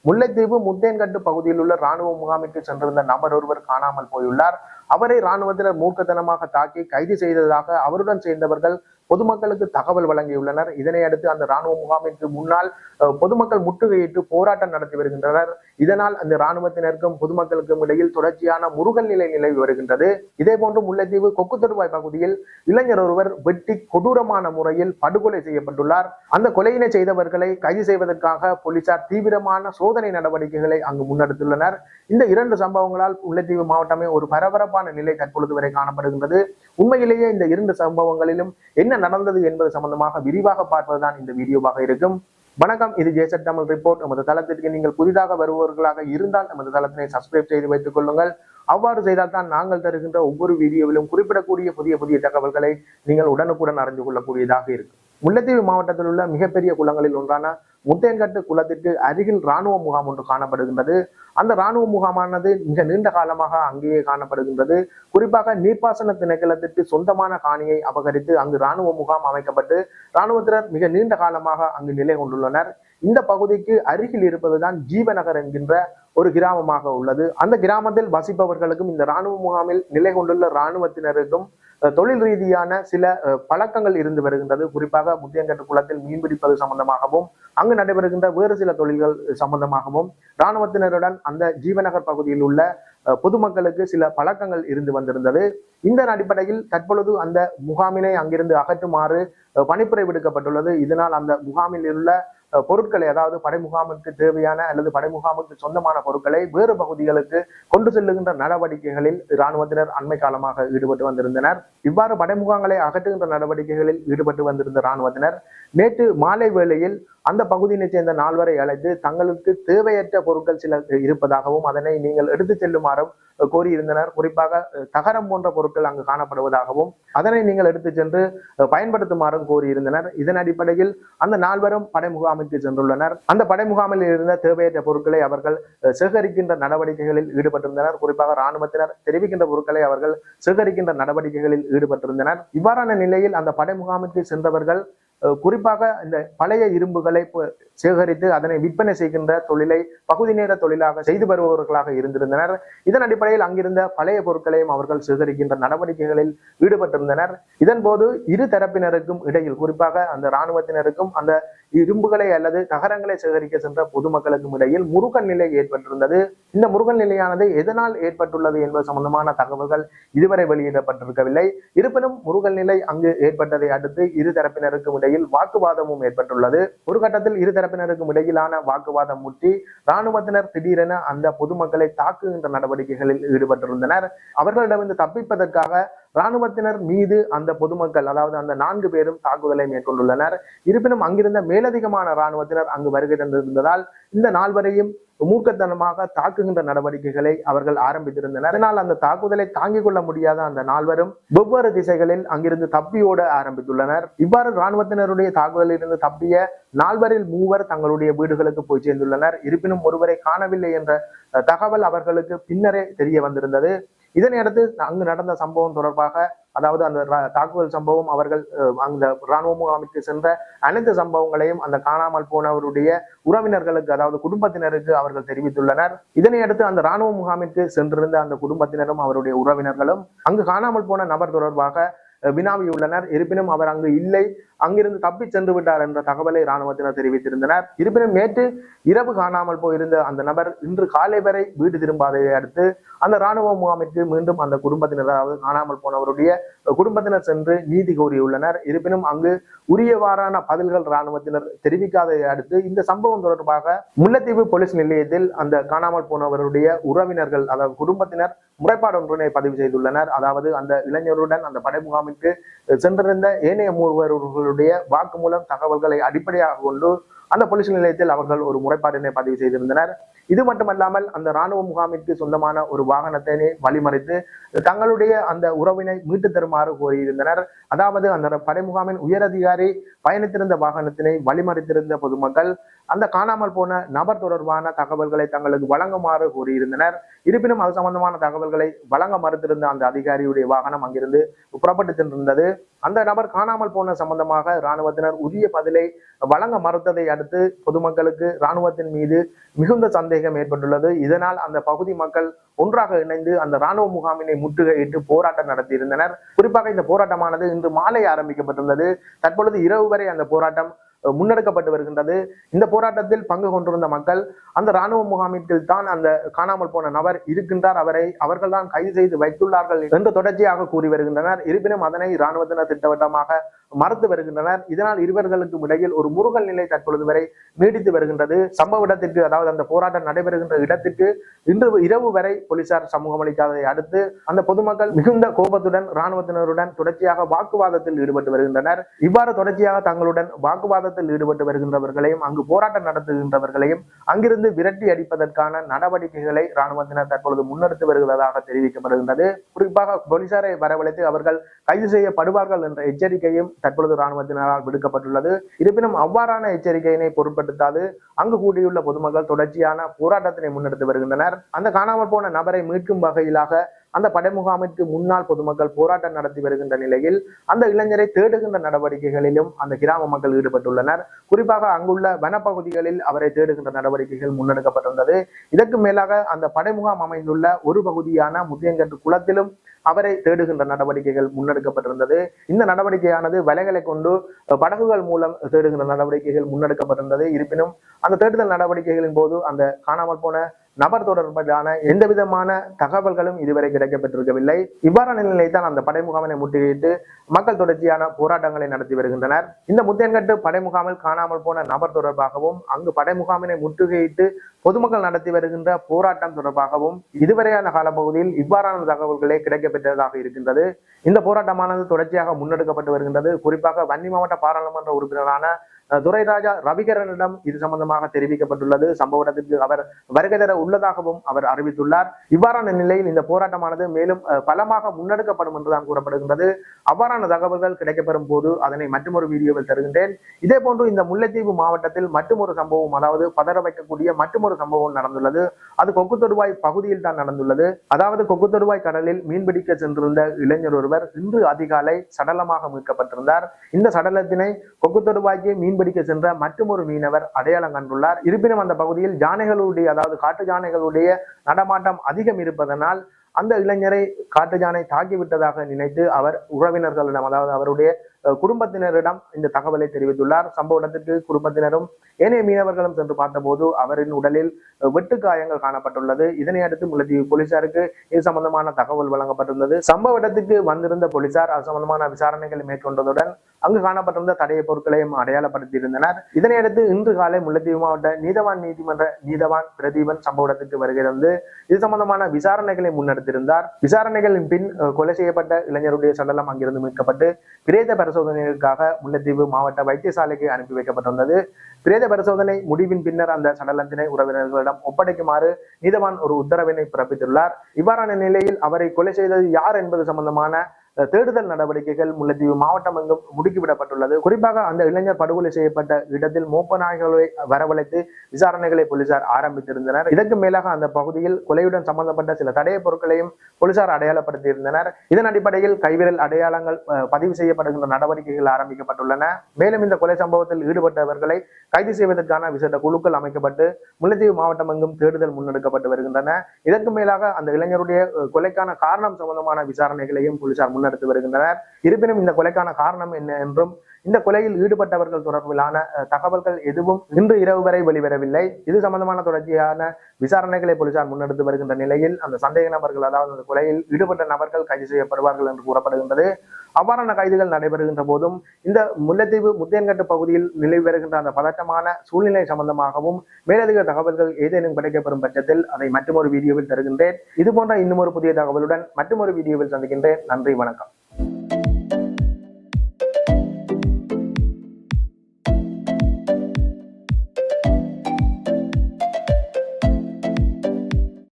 முல்லைத்தீவு முத்தேன்கட்டு பகுதியில் உள்ள ராணுவ முகாமிற்கு சென்றிருந்த நபர் ஒருவர் காணாமல் போயுள்ளார். அவரை ராணுவத்தினர் மூர்க்கத்தனமாக தாக்கி கைது செய்ததாக அவருடன் சேர்ந்தவர்கள் பொதுமக்களுக்கு தகவல் வழங்கியுள்ளனர். இதனை அடுத்து அந்த ராணுவ முகாமிற்கு முன்னால் பொதுமக்கள் முற்றுகையிட்டு போராட்டம் நடத்தி வருகின்றனர். இதனால் அந்த ராணுவத்தினருக்கும் பொதுமக்களுக்கும் இடையில் தொடர்ச்சியான முருகல் நிலை நிலவி வருகின்றது. இதே போன்று முல்லைத்தீவு கொக்குத்தொடுவாய் பகுதியில் இளைஞர் ஒருவர் வெட்டி கொடூரமான முறையில் படுகொலை செய்யப்பட்டுள்ளார். அந்த கொலையினை செய்தவர்களை கைது செய்வதற்காக போலீசார் தீவிரமான சோதனை நடவடிக்கைகளை அங்கு முன்னெடுத்துள்ளனர். இந்த இரண்டு சம்பவங்களால் முல்லைத்தீவு மாவட்டமே ஒரு பரபரப்பான நிலை தற்பொழுது வரை காணப்படுகின்றது. உண்மையிலேயே இந்த இரண்டு சம்பவங்களிலும் என்ன நடந்தது என்பது சம்பந்தமாக விரிவாக பார்ப்பதுதான் இந்த வீடியோவாக இருக்கும். வணக்கம், இது ஜேசட் தமிழ் ரிப்போர்ட். நமது தளத்திற்கு நீங்கள் புதிதாக வருபவர்களாக இருந்தால் நமது தளத்தினை சப்ஸ்கிரைப் செய்து வைத்துக் கொள்ளுங்கள். அவ்வாறு செய்தால் தான் நாங்கள் தருகின்ற ஒவ்வொரு வீடியோவிலும் குறிப்பிடக்கூடிய புதிய புதிய தகவல்களை நீங்கள் உடனுக்குடன் அறிந்து கொள்ளக்கூடியதாக இருக்கும். முல்லைத்தீவு மாவட்டத்தில் உள்ள மிகப்பெரிய குளங்களில் ஒன்றான முத்தேன்கட்டு குளத்திற்கு அருகில் ராணுவ முகாம் ஒன்று காணப்படுகின்றது. அந்த ராணுவ முகாமானது மிக நீண்ட காலமாக அங்கேயே காணப்படுகின்றது. குறிப்பாக நீர்ப்பாசன திணைக்களத்திற்கு சொந்தமான காணியை அபகரித்து அங்கு ராணுவ முகாம் அமைக்கப்பட்டு ராணுவத்தினர் மிக நீண்ட காலமாக அங்கு நிலை கொண்டுள்ளனர். இந்த பகுதிக்கு அருகில் இருப்பதுதான் ஜீவநகர் என்கின்ற ஒரு கிராமமாக உள்ளது. அந்த கிராமத்தில் வசிப்பவர்களுக்கும் இந்த ராணுவ முகாமில் நிலை கொண்டுள்ள ராணுவத்தினருக்கும் தொழில் ரீதியான சில பழக்கங்கள் இருந்து வருகின்றது. குறிப்பாக முத்தியங்கட்டு குளத்தில் மீன்பிடிப்பது சம்பந்தமாகவும் அங்கு நடைபெறுகின்ற வேறு சில தொழில்கள் சம்பந்தமாகவும் இராணுவத்தினருடன் அந்த ஜீவநகர் பகுதியில் உள்ள பொதுமக்களுக்கு சில பழக்கங்கள் இருந்து வந்திருந்தது. இந்த அடிப்படையில் தற்பொழுது அந்த முகாமினை அங்கிருந்து அகற்றுமாறு பணிப்புரை விடுக்கப்பட்டுள்ளது. இதனால் அந்த முகாமில் உள்ள பொருட்களை, அதாவது படைமுகாமுக்கு தேவையான அல்லது படைமுகாமுக்கு சொந்தமான பொருட்களை வேறு பகுதிகளுக்கு கொண்டு செல்லுகின்ற நடவடிக்கைகளில் இராணுவத்தினர் அண்மை காலமாக ஈடுபட்டு வந்திருந்தனர். இவ்வாறு படைமுகாம்களை அகற்றுகின்ற நடவடிக்கைகளில் ஈடுபட்டு வந்திருந்த இராணுவத்தினர் நேற்று மாலை வேளையில் அந்த பகுதியினை சேர்ந்த நால்வரை அழைத்து தங்களுக்கு தேவையற்ற பொருட்கள் சில இருப்பதாகவும் அதனை நீங்கள் எடுத்து செல்லுமாறும் கோரியிருந்தனர். குறிப்பாக தகரம் போன்ற பொருட்கள் அங்கு காணப்படுவதாகவும் அதனை நீங்கள் எடுத்து சென்று பயன்படுத்துமாறும் கோரியிருந்தனர். இதன் அடிப்படையில் அந்த நால்வரும் படைமுகாமிற்கு சென்றுள்ளனர். அந்த படைமுகாமில் இருந்த தேவையற்ற பொருட்களை அவர்கள் சேகரிக்கின்ற நடவடிக்கைகளில் ஈடுபட்டிருந்தனர். குறிப்பாக இராணுவத்தினர் தெரிவிக்கின்ற பொருட்களை அவர்கள் சேகரிக்கின்ற நடவடிக்கைகளில் ஈடுபட்டிருந்தனர். இவ்வாறான நிலையில் அந்த படைமுகாமிற்கு சென்றவர்கள் குறிப்பாக இந்த பழைய இரும்புகளை சேகரித்து அதனை விற்பனை செய்கின்ற தொழிலை பகுதி நேர தொழிலாக செய்து வருபவர்களாக இருந்திருந்தனர். இதன் அடிப்படையில் அங்கிருந்த பழைய பொருட்களையும் அவர்கள் சேகரிக்கின்ற நடவடிக்கைகளில் ஈடுபட்டிருந்தனர். இதன் போது இரு தரப்பினருக்கும் இடையில், குறிப்பாக அந்த இராணுவத்தினருக்கும் அந்த இரும்புகளை அல்லது தகரங்களை சேகரிக்க சென்ற பொதுமக்களுக்கும் இடையில் முருகன் நிலை ஏற்பட்டிருந்தது. இந்த முருகன் நிலையானது எதனால் ஏற்பட்டுள்ளது என்பது சம்பந்தமான தகவல்கள் இதுவரை வெளியிடப்பட்டிருக்கவில்லை. இருப்பினும் முருகன் நிலை அங்கு ஏற்பட்டதை அடுத்து இரு தரப்பினருக்கும் இடையில் வாக்குவாதமும் ஏற்பட்டுள்ளது. ஒரு கட்டத்தில் இரு தரப்பினருக்கும் இடையிலான வாக்குவாதம் முற்றி இராணுவத்தினர் திடீரென அந்த பொதுமக்களை தாக்குகின்ற நடவடிக்கைகளில் ஈடுபட்டிருந்தனர். அவர்களிடமிருந்து தப்பிப்பதற்காக இராணுவத்தினர் மீது அந்த பொதுமக்கள், அதாவது அந்த 4 பேரும் தாக்குதலை மேற்கொண்டுள்ளனர். இருப்பினும் அங்கிருந்த மேலதிகமான இராணுவத்தினர் அங்கு வருகை தந்திருந்ததால் இந்த 4வரையும் மூர்க்கத்தனமாக தாக்குகின்ற நடவடிக்கைகளை அவர்கள் ஆரம்பித்திருந்தனர். அதனால் அந்த தாக்குதலை தாங்கிக் கொள்ள முடியாத அந்த 4வரும் வெவ்வேறு திசைகளில் அங்கிருந்து தப்பியோட ஆரம்பித்துள்ளனர். இவ்வாறு இராணுவத்தினருடைய தாக்குதலில் இருந்து தப்பிய 4வரில் 3 தங்களுடைய வீடுகளுக்கு போய் சேர்ந்துள்ளனர். இருப்பினும் ஒருவரை காணவில்லை என்ற தகவல் அவர்களுக்கு பின்னரே தெரிய வந்திருந்தது. இதனையடுத்து அங்கு நடந்த சம்பவம் தொடர்பாக, அதாவது அந்த தாக்குதல் சம்பவம், அவர்கள் அந்த இராணுவ முகாமிற்கு சென்ற அனைத்து சம்பவங்களையும் அந்த காணாமல் போனவருடைய உறவினர்களுக்கு, அதாவது குடும்பத்தினருக்கு அவர்கள் தெரிவித்துள்ளனர். இதனையடுத்து அந்த இராணுவ முகாமிற்கு சென்றிருந்த அந்த குடும்பத்தினரும் அவருடைய உறவினர்களும் அங்கு காணாமல் போன நபர் தொடர்பாக வினாவியுள்ளனர். இருப்பினும் அவர் அங்கு இல்லை, அங்கிருந்து தப்பி சென்று விட்டார் என்ற தகவலை இராணுவத்தினர் தெரிவித்திருந்தனர். இருப்பினும் நேற்று இரவு காணாமல் போயிருந்த அந்த நபர் இன்று காலை வரை வீடு திரும்பாததை அடுத்து அந்த இராணுவ முகாமிற்கு மீண்டும் அந்த குடும்பத்தினர், அதாவது காணாமல் போனவருடைய குடும்பத்தினர் சென்று நீதி கோரியுள்ளனர். இருப்பினும் அங்கு உரியவாறான பதில்கள் இராணுவத்தினர் தெரிவிக்காததை அடுத்து இந்த சம்பவம் தொடர்பாக முல்லைத்தீவு போலீஸ் நிலையத்தில் அந்த காணாமல் போனவருடைய உறவினர்கள், அதாவது குடும்பத்தினர் முறைப்பாடு ஒன்றினை பதிவு செய்துள்ளனர். அதாவது அந்த இளைஞருடன் அந்த படைமுகாமிற்கு சென்றிருந்த ஏனைய மூவர்களுடைய வாக்குமூலம் தகவல்களை அடிப்படையாக கொண்டு அந்த போலீஸ் நிலையத்தில் அவர்கள் ஒரு முறைப்பாட்டினை பதிவு செய்திருந்தனர். இது மட்டுமல்லாமல் அந்த இராணுவ முகாமிற்கு சொந்தமான ஒரு வாகனத்தினை வழிமறித்து தங்களுடைய அந்த உறவினை மீட்டு தருமாறு கோரியிருந்தனர். அதாவது அந்த படைமுகாமின் உயரதிகாரி பயணித்திருந்த வாகனத்தினை வழிமறித்திருந்த பொதுமக்கள் அந்த காணாமல் போன நபர் தொடர்பான தகவல்களை தங்களுக்கு வழங்குமாறு கூறியிருந்தனர். இருப்பினும் அது சம்பந்தமான தகவல்களை வழங்க மறுத்திருந்த அந்த அதிகாரியுடைய வாகனம் அங்கிருந்து புறப்பட்டு சென்றிருந்தது. அந்த நபர் காணாமல் போன சம்பந்தமாக இராணுவத்தினர் உரிய பதிலை வழங்க மறுத்ததை அடுத்து பொதுமக்களுக்கு இராணுவத்தின் மீது மிகுந்த சந்தேகம் ஏற்பட்டுள்ளது. இதனால் அந்த பகுதி மக்கள் ஒன்றாக இணைந்து அந்த இராணுவ முகாமினை முற்றுகையிட்டு போராட்டம் நடத்தியிருந்தனர். குறிப்பாக இந்த போராட்டமானது இன்று மாலை ஆரம்பிக்கப்பட்டுள்ளது. தற்பொழுது இரவு வரை அந்த போராட்டம் முன்னெடுக்கப்பட்டு வருகின்றது. இந்த போராட்டத்தில் பங்கு கொண்டிருந்த மக்கள் அந்த இராணுவ முகாமிற்குள் தான் அந்த காணாமல் போன நபர் இருக்கின்றார், அவர்கள் தான் கைது செய்து வைத்துள்ளார்கள் என்று தொடர்ச்சியாக கூறி வருகின்றனர். இருப்பினும் அதனை இராணுவத்தினர் திட்டவட்டமாக மறுத்து வருகின்றனர். இதனால் இருவர்களுக்கும் இடையில் ஒரு முருகல் நிலை தற்பொழுது வரை நீடித்து வருகின்றது. சம்பவ இடத்திற்கு, அதாவது அந்த போராட்டம் நடைபெறுகின்ற இடத்திற்கு இன்று இரவு வரை போலீசார் சமூகம் அளிக்காததை அடுத்து அந்த பொதுமக்கள் மிகுந்த கோபத்துடன் இராணுவத்தினருடன் தொடர்ச்சியாக வாக்குவாதத்தில் ஈடுபட்டு வருகின்றனர். இவ்வாறு தொடர்ச்சியாக தங்களுடன் வாக்குவாதத்தில் ஈடுபட்டு வருகின்றவர்களையும் அங்கு போராட்டம் நடத்துகின்றவர்களையும் அங்கிருந்து விரட்டி அடிப்பதற்கான நடவடிக்கைகளை இராணுவத்தினர் தற்பொழுது முன்னெடுத்து வருவதாக தெரிவிக்கப்படுகின்றது. குறிப்பாக போலீசாரை வரவழைத்து அவர்கள் கைது செய்யப்படுவார்கள் என்ற எச்சரிக்கையும் தற்பொழுது இராணுவத்தினரால் விடுக்கப்பட்டுள்ளது. இருப்பினும் அவ்வாறான எச்சரிக்கையினை பொருட்படுத்தாது அங்கு கூடியுள்ள பொதுமக்கள் தொடர்ச்சியான போராட்டத்தினை முன்னெடுத்து வருகின்றனர். அந்த காணாமல் போன நபரை மீட்கும் வகையிலாக அந்த படைமுகாமிற்கு முன்னால் பொதுமக்கள் போராட்டம் நடத்தி வருகின்ற நிலையில் அந்த இளைஞரை தேடுகின்ற நடவடிக்கைகளிலும் அந்த கிராம மக்கள் ஈடுபட்டுள்ளனர். குறிப்பாக அங்குள்ள வனப்பகுதிகளில் அவரை தேடுகின்ற நடவடிக்கைகள் முன்னெடுக்கப்பட்டுள்ளது. இதற்கு மேலாக அந்த படைமுகாம் அமைந்துள்ள ஒரு பகுதியான முத்தியங்கட்டு குளத்திலும் அவரை தேடுகின்ற நடவடிக்கைகள் முன்னெடுக்கப்பட்டிருந்தது. இந்த நடவடிக்கையானது வலைகளை கொண்டு படகுகள் மூலம் தேடுகின்ற நடவடிக்கைகள் முன்னெடுக்கப்பட்டிருந்தது. இருப்பினும் அந்த தேடுதல் நடவடிக்கைகளின் போது அந்த காணாமல் போன நபர் தொடர்பான எந்த விதமான தகவல்களும் இதுவரை கிடைக்கப்பட்டிருக்கவில்லை. இவ்வாறான நிலைதான் அந்த படைமுகாமினை முற்றுகையிட்டு மக்கள் தொடர்ச்சியான போராட்டங்களை நடத்தி வருகின்றனர். இந்த முத்தியன்கட்டு படைமுகாமில் காணாமல் போன நபர் தொடர்பாகவும் அங்கு படைமுகாமினை முற்றுகையிட்டு பொதுமக்கள் நடத்தி வருகின்ற போராட்டம் தொடர்பாகவும் இதுவரையான காலப்பகுதியில் இவ்வாறான தகவல்களே கிடைக்கப்பெற்றதாக இருக்கின்றது. இந்த போராட்டமானது தொடர்ச்சியாக முன்னெடுக்கப்பட்டு வருகின்றது. குறிப்பாக வன்னி மாவட்ட பாராளுமன்ற உறுப்பினரான துரைராஜா ரவிகரனிடம் இது சம்பந்தமாக தெரிவிக்கப்பட்டுள்ளது. சம்பவ இடத்திற்கு அவர் வருகை தர உள்ளதாகவும் அவர் அறிவித்துள்ளார். இவ்வாறான நிலையில் இந்த போராட்டமானது மேலும் பலமாக முன்னெடுக்கப்படும் என்றுதான் கூறப்படுகின்றது. அவ்வாறான தகவல்கள் கிடைக்கப்பெறும் போது அதனை மற்றொரு வீடியோவில் தருகின்றேன். இதே போன்று இந்த முல்லைத்தீவு மாவட்டத்தில் மற்றொரு சம்பவம், அதாவது பதற வைக்கக்கூடிய மற்றொரு சம்பவம் நடந்துள்ளது. அது கொக்குத்தொடுவாய் பகுதியில் தான் நடந்துள்ளது. அதாவது கொக்குத்தொடுவாய் கடலில் மீன்பிடிக்க சென்றிருந்த இளைஞர் ஒருவர் இன்று அதிகாலை சடலமாக மீட்கப்பட்டிருந்தார். இந்த சடலத்தினை கொக்குத்தொடுவாய்க்கு மீன்பிடிக்க சென்ற மற்றொரு மீனவர் அடையாளம் கண்டுள்ளார். இருப்பினும் அந்த பகுதியில் யானைகளுடைய, அதாவது காட்டு யானைகளுடைய நடமாட்டம் அதிகம் இருப்பதனால் அந்த இளைஞரை காட்டு யானை தாக்கிவிட்டதாக நினைத்து அவர் உறவினர்களிடம், அதாவது அவருடைய குடும்பத்தினரிடம் இந்த தகவலை தெரிவித்துள்ளார். சம்பவ இடத்திற்கு குடும்பத்தினரும் ஏனைய மீனவர்களும் சென்று பார்த்தபோது அவரின் உடலில் வெட்டு காயங்கள் காணப்பட்டுள்ளது. இதனை அடுத்து முல்லைத்தீவு போலீசாருக்கு இது சம்பந்தமான தகவல் வழங்கப்பட்டுள்ளது. சம்பவ இடத்துக்கு வந்திருந்த போலீசார் அது சம்பந்தமான விசாரணைகளை மேற்கொண்டதுடன் அங்கு காணப்பட்டிருந்த தடைய பொருட்களையும் அடையாளப்படுத்தியிருந்தனர். இதனையடுத்து இன்று காலை முல்லைத்தீவு மாவட்ட நீதவான் நீதிமன்ற நீதவான் பிரதீபன் சம்பவ இடத்துக்கு வருகை தந்து இது சம்பந்தமான விசாரணைகளை முன்னெடுத்திருந்தார். விசாரணைகளின் பின் கொலை செய்யப்பட்ட இளைஞருடைய சடலம் அங்கிருந்து மீட்கப்பட்டு பிரேத பரிசோதனைகளுக்காக முல்லைத்தீவு மாவட்ட வைத்தியசாலைக்கு அனுப்பி வைக்கப்பட்டுள்ளது. பிரேத பரிசோதனை முடிவின் பின்னர் அந்த சடலத்தினை உறவினர்களிடம் ஒப்படைக்குமாறு நீதவான் ஒரு உத்தரவினை பிறப்பித்துள்ளார். இவ்வாறான நிலையில் அவரை கொலை செய்தது யார் என்பது சம்பந்தமான தேடுதல் நடவடிக்கைகள் முல்லைத்தீவு மாவட்டம் எங்கும் முடுக்கிவிடப்பட்டுள்ளது. குறிப்பாக அந்த இளைஞர் படுகொலை செய்யப்பட்ட இடத்தில் மோப்ப நாய்களை வரவழைத்து விசாரணைகளை போலீசார் ஆரம்பித்திருந்தனர். இதற்கு மேலாக அந்த பகுதியில் கொலையுடன் சம்பந்தப்பட்ட சில தடைய பொருட்களையும் போலீசார் அடையாளப்படுத்தியிருந்தனர். இதன் அடிப்படையில் கைவிரல் அடையாளங்கள் பதிவு செய்யப்படுகின்ற நடவடிக்கைகள் ஆரம்பிக்கப்பட்டுள்ளன. மேலும் இந்த கொலை சம்பவத்தில் ஈடுபட்டவர்களை கைது செய்வதற்கான விசேட குழுக்கள் அமைக்கப்பட்டு முல்லைத்தீவு மாவட்டம் எங்கும் தேடுதல் முன்னெடுக்கப்பட்டு வருகின்றன. இதற்கு மேலாக அந்த இளைஞருடைய கொலைக்கான காரணம் சம்பந்தமான விசாரணைகளையும் போலீசார் முன்னெடுத்து வருகின்றனர். இருப்பினும் இந்த கொலைக்கான காரணம் என்ன என்றும் இந்த கொலையில் ஈடுபட்டவர்கள் தொடர்பிலான தகவல்கள் எதுவும் இன்று இரவு வரை வெளிவரவில்லை. இது சம்பந்தமான தொடர்ச்சியான விசாரணைகளை போலீசார் முன்னெடுத்து வருகின்ற நிலையில் அந்த சந்தேக நபர்கள், அதாவது அந்த கொலையில் ஈடுபட்ட நபர்கள் கைது செய்யப்படுவார்கள் என்று கூறப்படுகின்றது. அவ்வாறான கைதுகள் நடைபெறுகின்ற போதும் இந்த முல்லைத்தீவு முத்தியன்கட்டு பகுதியில் நிலவி வருகின்ற அந்த பதட்டமான சூழ்நிலை சம்பந்தமாகவும் மேலதிக தகவல்கள் ஏதேனும் கிடைக்கப்பெறும் பட்சத்தில் அதை மற்றொரு வீடியோவில் தருகின்றேன். இது போன்ற இன்னும் ஒரு புதிய தகவலுடன் மற்றொரு வீடியோவில் சந்திக்கின்றேன். நன்றி, வணக்கம்.